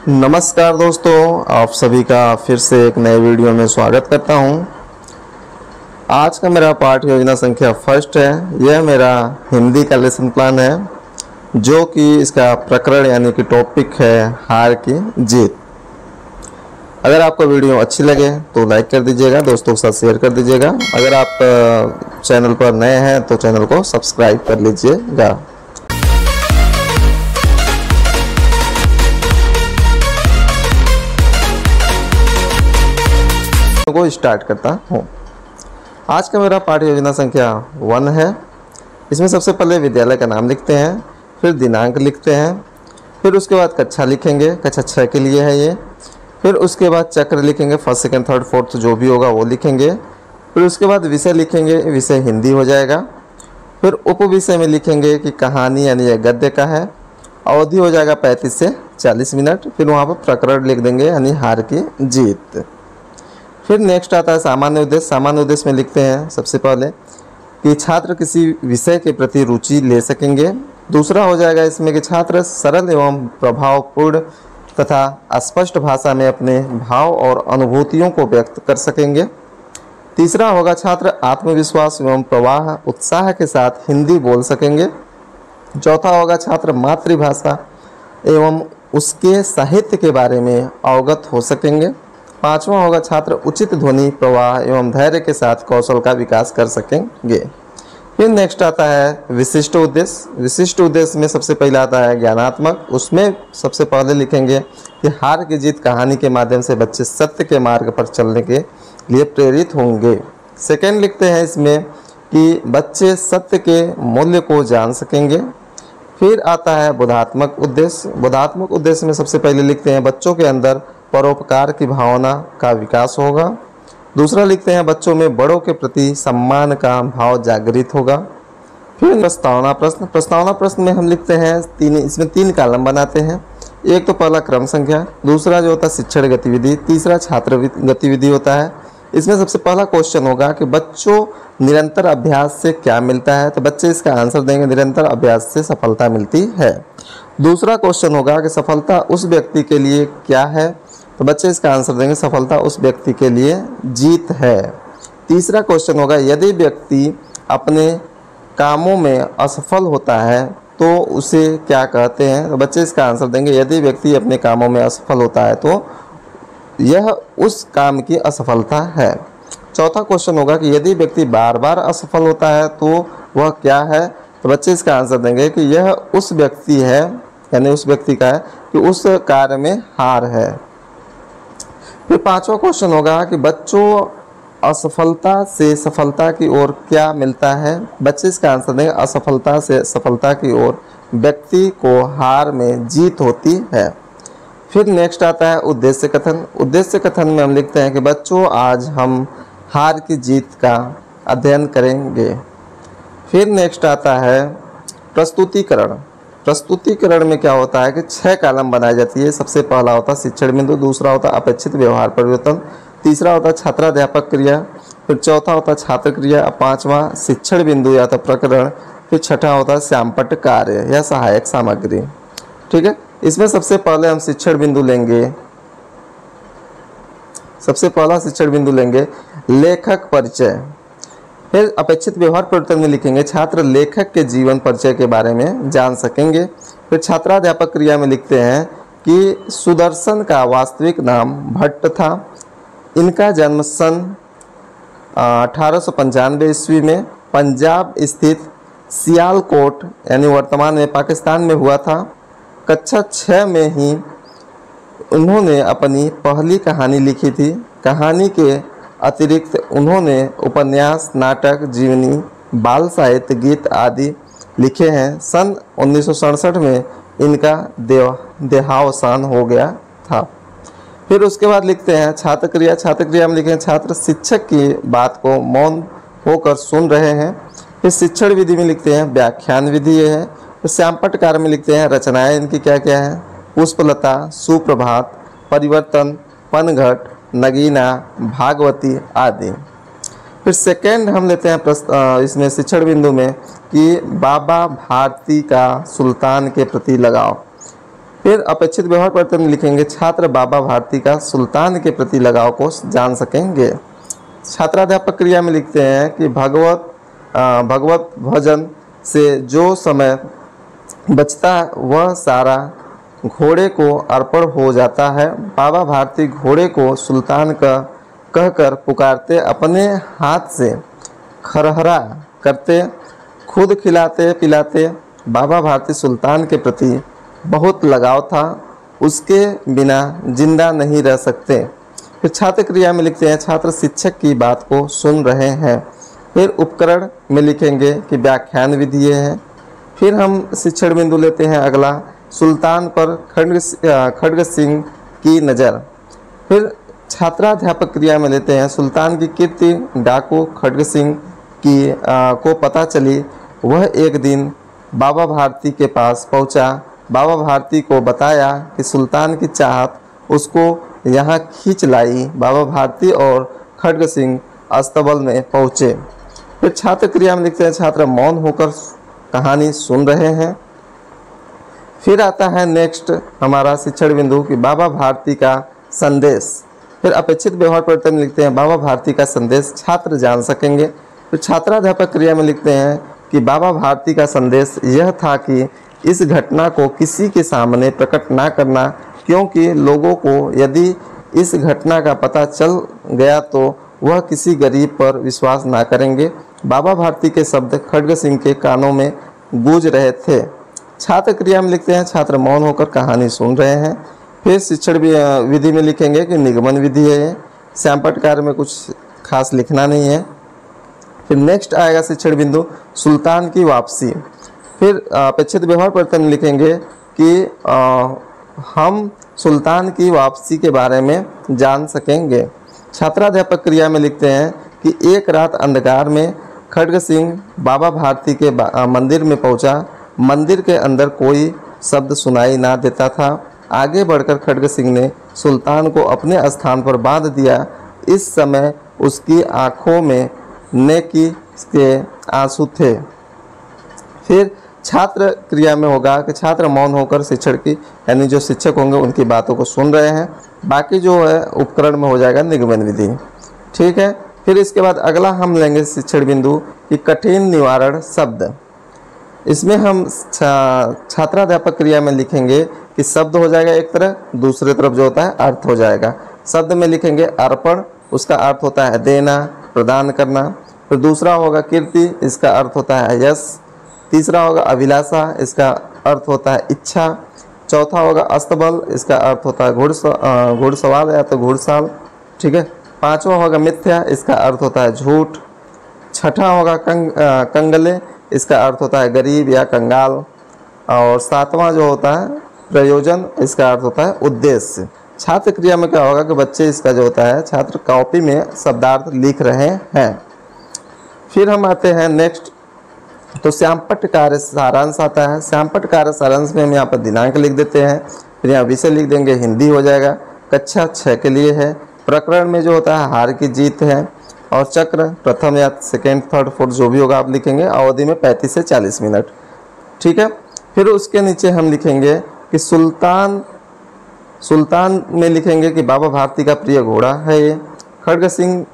नमस्कार दोस्तों, आप सभी का फिर से एक नए वीडियो में स्वागत करता हूं। आज का मेरा पाठ योजना संख्या फर्स्ट है। यह मेरा हिंदी का लेसन प्लान है, जो कि इसका प्रकरण यानी कि टॉपिक है हार की जीत। अगर आपको वीडियो अच्छी लगे तो लाइक कर दीजिएगा, दोस्तों के साथ शेयर कर दीजिएगा। अगर आप चैनल पर नए हैं तो चैनल को सब्सक्राइब कर लीजिएगा। को स्टार्ट करता हूँ। आज का मेरा पाठ योजना संख्या 1 है। इसमें सबसे पहले विद्यालय का नाम लिखते हैं, फिर दिनांक लिखते हैं, फिर उसके बाद कक्षा लिखेंगे, कक्षा 6 के लिए है ये। फिर उसके बाद चक्र लिखेंगे, फर्स्ट सेकंड थर्ड फोर्थ जो भी होगा वो लिखेंगे। फिर उसके बाद विषय लिखेंगे, विषय हिंदी हो जाएगा। फिर उप विषय में लिखेंगे कि कहानी यानी यह गद्य का है। अवधि हो जाएगा 35 से 40 मिनट। फिर वहाँ पर प्रकरण लिख देंगे यानी हार की जीत। फिर नेक्स्ट आता है सामान्य उद्देश्य। सामान्य उद्देश्य में लिखते हैं सबसे पहले कि छात्र किसी विषय के प्रति रुचि ले सकेंगे। दूसरा हो जाएगा इसमें कि छात्र सरल एवं प्रभावपूर्ण तथा स्पष्ट भाषा में अपने भाव और अनुभूतियों को व्यक्त कर सकेंगे। तीसरा होगा छात्र आत्मविश्वास एवं प्रवाह उत्साह के साथ हिंदी बोल सकेंगे। चौथा होगा छात्र मातृभाषा एवं उसके साहित्य के बारे में अवगत हो सकेंगे। पांचवा होगा छात्र उचित ध्वनि प्रवाह एवं धैर्य के साथ कौशल का विकास कर सकेंगे। फिर नेक्स्ट आता है विशिष्ट उद्देश्य। विशिष्ट उद्देश्य में सबसे पहला आता है ज्ञानात्मक। उसमें सबसे पहले लिखेंगे कि हार की जीत कहानी के माध्यम से बच्चे सत्य के मार्ग पर चलने के लिए प्रेरित होंगे। सेकेंड लिखते हैं इसमें कि बच्चे सत्य के मूल्य को जान सकेंगे। फिर आता है बोधात्मक उद्देश्य। बोधात्मक उद्देश्य में सबसे पहले लिखते हैं बच्चों के अंदर परोपकार की भावना का विकास होगा। दूसरा लिखते हैं बच्चों में बड़ों के प्रति सम्मान का भाव जागृत होगा। फिर प्रस्तावना प्रश्न। प्रस्तावना प्रश्न में हम लिखते हैं इसमें 3 कॉलम बनाते हैं। एक तो पहला क्रम संख्या, दूसरा जो होता है शिक्षण गतिविधि, तीसरा छात्र गतिविधि होता है। इसमें सबसे पहला क्वेश्चन होगा कि बच्चों निरंतर अभ्यास से क्या मिलता है, तो बच्चे इसका आंसर देंगे निरंतर अभ्यास से सफलता मिलती है। दूसरा क्वेश्चन होगा कि सफलता उस व्यक्ति के लिए क्या है, तो बच्चे इसका आंसर देंगे सफलता उस व्यक्ति के लिए जीत है। तीसरा क्वेश्चन होगा यदि व्यक्ति अपने कामों में असफल होता है तो उसे क्या कहते हैं, तो बच्चे इसका आंसर देंगे यदि व्यक्ति अपने कामों में असफल होता है तो यह उस काम की असफलता है। चौथा क्वेश्चन होगा कि यदि व्यक्ति बार बार असफल होता है तो वह क्या है, तो बच्चे इसका आंसर देंगे कि यह उस व्यक्ति है यानी उस व्यक्ति का है कि उस कार्य में हार है। फिर पांचवा क्वेश्चन होगा कि बच्चों असफलता से सफलता की ओर क्या मिलता है, बच्चे इसका आंसर देंगे असफलता से सफलता की ओर व्यक्ति को हार में जीत होती है। फिर नेक्स्ट आता है उद्देश्य कथन। उद्देश्य कथन में हम लिखते हैं कि बच्चों आज हम हार की जीत का अध्ययन करेंगे। फिर नेक्स्ट आता है प्रस्तुतिकरण। प्रस्तुतिकरण में क्या होता है कि 6 कॉलम बनाई जाती है। सबसे पहला होता है शिक्षण बिंदु, दूसरा होता है अपेक्षित व्यवहार परिवर्तन, तीसरा होता है छात्राध्यापक क्रिया, फिर चौथा होता है छात्र क्रिया, पांचवा शिक्षण बिंदु या तो प्रकरण, फिर छठा होता है श्यामपट्ट कार्य या सहायक सामग्री। ठीक है, इसमें सबसे पहले हम शिक्षण बिंदु लेंगे। सबसे पहला शिक्षण बिंदु लेंगे लेखक परिचय। फिर अपेक्षित व्यवहार परिवर्तन में लिखेंगे छात्र लेखक के जीवन परिचय के बारे में जान सकेंगे। फिर छात्राध्यापक क्रिया में लिखते हैं कि सुदर्शन का वास्तविक नाम भट्ट था। इनका जन्म सन 1895 ईस्वी में पंजाब स्थित सियालकोट यानी वर्तमान में पाकिस्तान में हुआ था। कक्षा 6 में ही उन्होंने अपनी पहली कहानी लिखी थी। कहानी के अतिरिक्त उन्होंने उपन्यास, नाटक, जीवनी, बाल साहित्य, गीत आदि लिखे हैं। सन 1967 में इनका देहावसान हो गया था। फिर उसके बाद लिखते हैं छात्र क्रिया। छात्र क्रिया में लिखे हैं छात्र शिक्षक की बात को मौन होकर सुन रहे हैं। फिर शिक्षण विधि में लिखते हैं व्याख्यान विधि ये है। फिर श्यामपट्ट कार्य में लिखते हैं रचनाएं इनकी क्या क्या है, पुष्पलता, सुप्रभात, परिवर्तन, पनघट, नगीना, भागवती आदि। फिर सेकेंड हम लेते हैं इसमें शिक्षण बिंदु में कि बाबा भारती का सुल्तान के प्रति लगाव। फिर अपेक्षित व्यवहार पर हम लिखेंगे छात्र बाबा भारती का सुल्तान के प्रति लगाव को जान सकेंगे। छात्राध्यापक क्रिया में लिखते हैं कि भगवत भजन से जो समय बचता वह सारा घोड़े को अर्पण हो जाता है। बाबा भारती घोड़े को सुल्तान का कहकर पुकारते, अपने हाथ से खरहरा करते, खुद खिलाते पिलाते। बाबा भारती सुल्तान के प्रति बहुत लगाव था, उसके बिना जिंदा नहीं रह सकते। फिर छात्र क्रिया में लिखते हैं छात्र शिक्षक की बात को सुन रहे हैं। फिर उपकरण में लिखेंगे कि व्याख्यान विधि है। फिर हम शिक्षण बिंदु लेते हैं अगला, सुल्तान पर खड्ग सिंह की नज़र। फिर छात्राध्यापक क्रिया में लेते हैं सुल्तान की कीर्ति डाकू खड्ग सिंह की को पता चली। वह एक दिन बाबा भारती के पास पहुंचा, बाबा भारती को बताया कि सुल्तान की चाहत उसको यहाँ खींच लाई। बाबा भारती और खड्ग सिंह अस्तबल में पहुँचे। फिर छात्र क्रिया में लिखते हैं छात्र मौन होकर कहानी सुन रहे हैं। फिर आता है नेक्स्ट हमारा शिक्षण बिंदु कि बाबा भारती का संदेश। फिर अपेक्षित व्यवहार परिवर्तन लिखते हैं बाबा भारती का संदेश छात्र जान सकेंगे। फिर छात्राध्यापक क्रिया में लिखते हैं कि बाबा भारती का संदेश यह था कि इस घटना को किसी के सामने प्रकट ना करना, क्योंकि लोगों को यदि इस घटना का पता चल गया तो वह किसी गरीब पर विश्वास ना करेंगे। बाबा भारती के शब्द खड्ग सिंह के कानों में गूंज रहे थे। छात्र क्रिया में लिखते हैं छात्र मौन होकर कहानी सुन रहे हैं। फिर शिक्षण विधि में लिखेंगे कि निगमन विधि है ये, सैंपट कार्य में कुछ खास लिखना नहीं है। फिर नेक्स्ट आएगा शिक्षण बिंदु सुल्तान की वापसी। फिर अपेक्षित व्यवहार परिवर्तन लिखेंगे कि हम सुल्तान की वापसी के बारे में जान सकेंगे। छात्राध्यापक क्रिया में लिखते हैं कि एक रात अंधकार में खड्ग सिंह बाबा भारती के मंदिर में पहुंचा। मंदिर के अंदर कोई शब्द सुनाई ना देता था। आगे बढ़कर खड्ग सिंह ने सुल्तान को अपने स्थान पर बांध दिया। इस समय उसकी आंखों में नेकी के आंसू थे। फिर छात्र क्रिया में होगा कि छात्र मौन होकर शिक्षण की यानी जो शिक्षक होंगे उनकी बातों को सुन रहे हैं। बाकी जो है उपकरण में हो जाएगा निगमन विधि। ठीक है। फिर इसके बाद अगला हम लेंगे शिक्षण बिंदु कि कठिन निवारण शब्द। इसमें हम छात्राध्यापक क्रिया में लिखेंगे कि शब्द हो जाएगा एक तरह, दूसरी तरफ जो होता है अर्थ हो जाएगा। शब्द में लिखेंगे अर्पण, उसका अर्थ होता है देना, प्रदान करना। फिर दूसरा होगा कीर्ति, इसका अर्थ होता है यश। तीसरा होगा अभिलाषा, इसका अर्थ होता है इच्छा। चौथा होगा अस्तबल, इसका अर्थ होता है घुड़सवार या तो घुड़साल। ठीक है। पांचवा होगा मिथ्या, इसका अर्थ होता है झूठ। छठा होगा कंगले, इसका अर्थ होता है गरीब या कंगाल। और सातवां जो होता है प्रयोजन, इसका अर्थ होता है उद्देश्य। छात्र क्रिया में क्या होगा कि बच्चे इसका जो होता है छात्र कॉपी में शब्दार्थ लिख रहे हैं। फिर हम आते हैं नेक्स्ट, तो श्यामपट्ट कार्य सारांश आता है। श्यामपट्ट कार्य सारांश में हम यहाँ पर दिनांक लिख देते हैं। फिर यहाँ विषय लिख देंगे, हिंदी हो जाएगा। कक्षा 6 के लिए है। प्रकरण में जो होता है हार की जीत है। और चक्र प्रथम या सेकेंड थर्ड फोर्थ जो भी होगा आप लिखेंगे। अवधि में 35 से 40 मिनट। ठीक है। फिर उसके नीचे हम लिखेंगे कि सुल्तान में लिखेंगे कि बाबा भारती का प्रिय घोड़ा है ये। खड्ग सिंह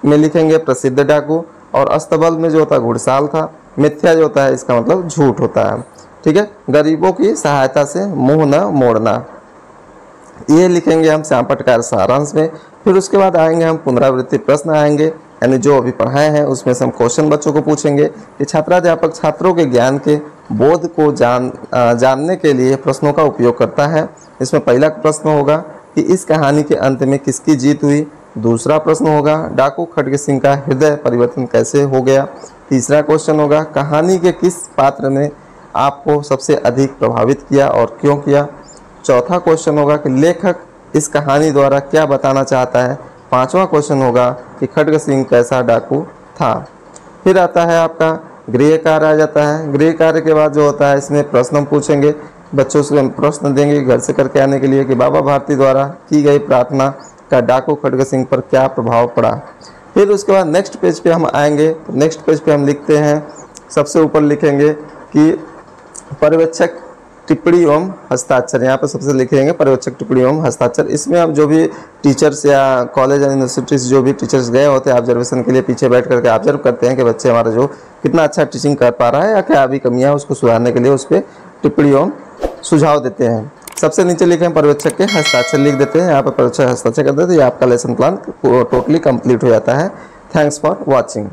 में लिखेंगे प्रसिद्ध डाकू। और अस्तबल में जो होता है घुड़साल था। मिथ्या जो होता है इसका मतलब झूठ होता है। ठीक है। गरीबों की सहायता से मुंह न मोड़ना, ये लिखेंगे हम श्यामपट्ट कार्य सारांश में। फिर उसके बाद आएंगे हम पुनरावृत्ति प्रश्न आएंगे, यानी जो अभी पढ़ाए हैं उसमें से हम क्वेश्चन बच्चों को पूछेंगे कि छात्राध्यापक छात्रों के ज्ञान के बोध को जानने के लिए प्रश्नों का उपयोग करता है। इसमें पहला प्रश्न होगा कि इस कहानी के अंत में किसकी जीत हुई। दूसरा प्रश्न होगा डाकू खड्ग सिंह का हृदय परिवर्तन कैसे हो गया। तीसरा क्वेश्चन होगा कहानी के किस पात्र ने आपको सबसे अधिक प्रभावित किया और क्यों किया। चौथा क्वेश्चन होगा कि लेखक इस कहानी द्वारा क्या बताना चाहता है। पांचवा क्वेश्चन होगा कि खड्ग सिंह कैसा डाकू था। फिर आता है आपका गृह कार्य आ जाता है। गृह कार्य के बाद जो होता है इसमें प्रश्न हम पूछेंगे, बच्चों से हम प्रश्न देंगे घर से करके आने के लिए कि बाबा भारती द्वारा की गई प्रार्थना का डाकू खड्ग सिंह पर क्या प्रभाव पड़ा। फिर उसके बाद नेक्स्ट पेज पे हम आएंगे। नेक्स्ट पेज पे हम लिखते हैं, सबसे ऊपर लिखेंगे कि पर्यवेक्षक टिप्पणी एवं हस्ताक्षर, यहाँ पर सबसे लिखेंगे पर्यवेक्षक टिप्पणी एवं हस्ताक्षर। इसमें आप जो भी टीचर्स या कॉलेज या यूनिवर्सिटी से जो भी टीचर्स गए होते हैं ऑब्जर्वेशन के लिए, पीछे बैठ करके ऑब्जर्व करते हैं कि बच्चे हमारा जो कितना अच्छा टीचिंग कर पा रहा है या क्या अभी कमियाँ है उसको सुधारने के लिए उस पर टिप्पणी एवं सुझाव देते हैं। सबसे नीचे लिखे हैं पर्यवेक्षक के हस्ताक्षर लिख देते हैं, यहाँ पर पर्यवेक्षक हस्ताक्षर कर देते हैं, ये आपका लेसन प्लान टोटली कंप्लीट हो जाता है। Thanks for watching.